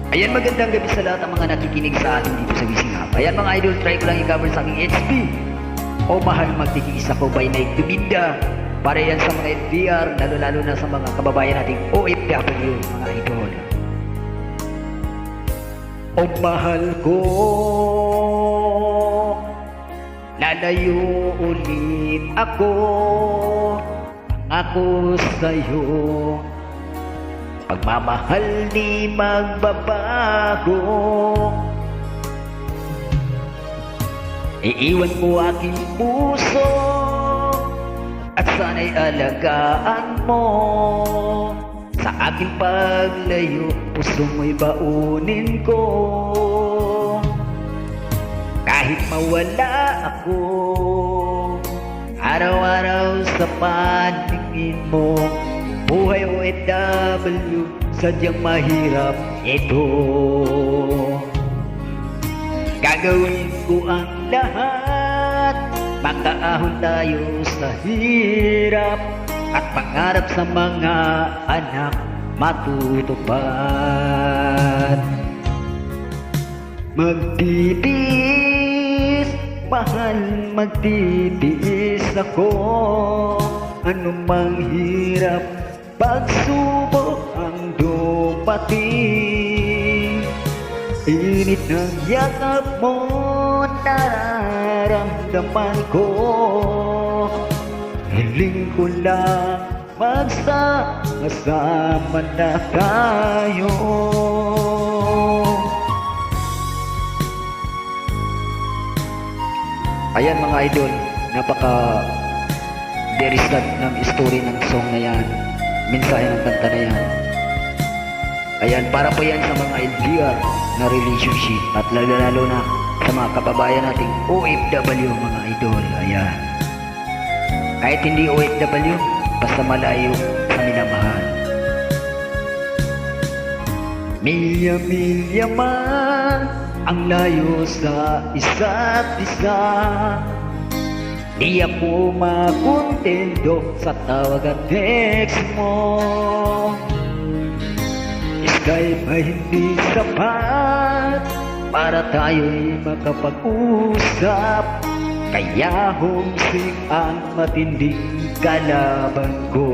Ayan, magandang gabi sa lahat ng mga nakikinig sa atin dito sa Wisingap. Ayan mga idol, try ko lang i-cover sa aking HB. O mahal, magtikiis ako by night to Minda. Para yan sa mga NVR, lalo-lalo na sa mga kababayan nating OFW, mga idol. O mahal ko, lalayo ulit ako sa'yo. Pagmamahal di magbabago. Iiwan ko aking puso at sana'y alagaan mo. Sa aking paglayo, puso mo'y baunin ko. Kahit mawala ako, araw-araw sa paningin mo. Buhay OFW, sadyang mahirap ito. Gagawin ko ang lahat, makaahon tayo sa hirap, at pangarap sa mga anak matutupad. Magtitiis, mahal, magtitiis ako. Anumang hirap, pagsubok ang dumating. Init ng yakap mo, nararamdaman ko. Hiling ko lang, magsama na tayo. Ayan mga idol, napaka very sad ng story ng song na yan, mensahe ng kanta na yan. Ayan, para po yan sa mga LDR na relationship, at lalo na sa mga kababayan nating OFW, mga idol. Ayan, kahit hindi OFW, basta malayo sa minamahal. Milya-milya man ang layo sa isa't isa, di ako makontento sa tawag at text mo. Skype ay hindi sapat para tayo'y makapag-usap, kaya homesick ang matinding kalaban ko.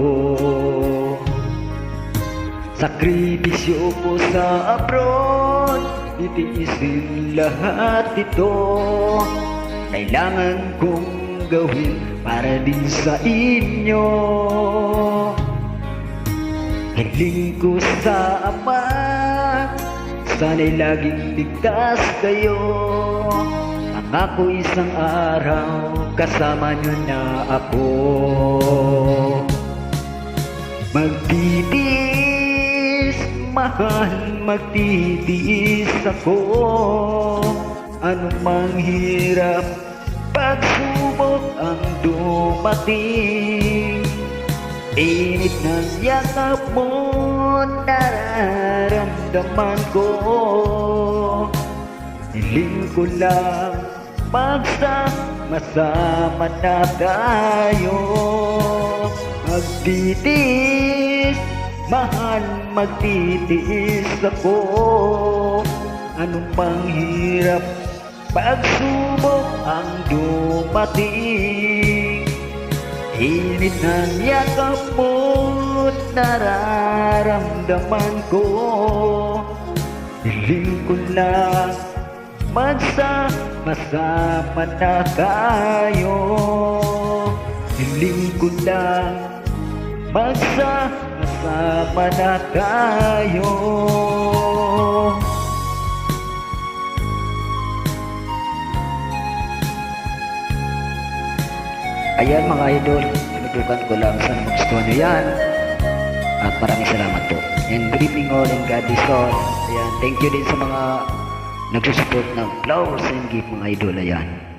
Sakripisyo ko sa abroad, itiisin lahat ito. Kailangan kong gawin para din sa inyo. Hiling ko sa Ama, sana'y laging ligtas kayo. Ako isang araw, kasama nyo na ako. Magtitiis, mahal, magtitiis ako. Anumang hirap, pagsubok ang dumating. Init ng yakap mo, nararamdaman ko. Hiling ko lang, magsama na tayo. Magtitiis, mahal, magtitiis ako. Anumang hirap, pagsubok ang dumating. Init ng yakap mo, nararamdaman ko. Hiling ko lang, magsama na tayo. Hiling ko lang, magsama na tayo. Ayan mga idol, sinubukan ko lang sana magustuhan nyo yan. At maraming salamat po. And good evening all and God bless all. Ayan, thank you din sa mga nagsusupport ng flowers and gift, mga idol. Ayan.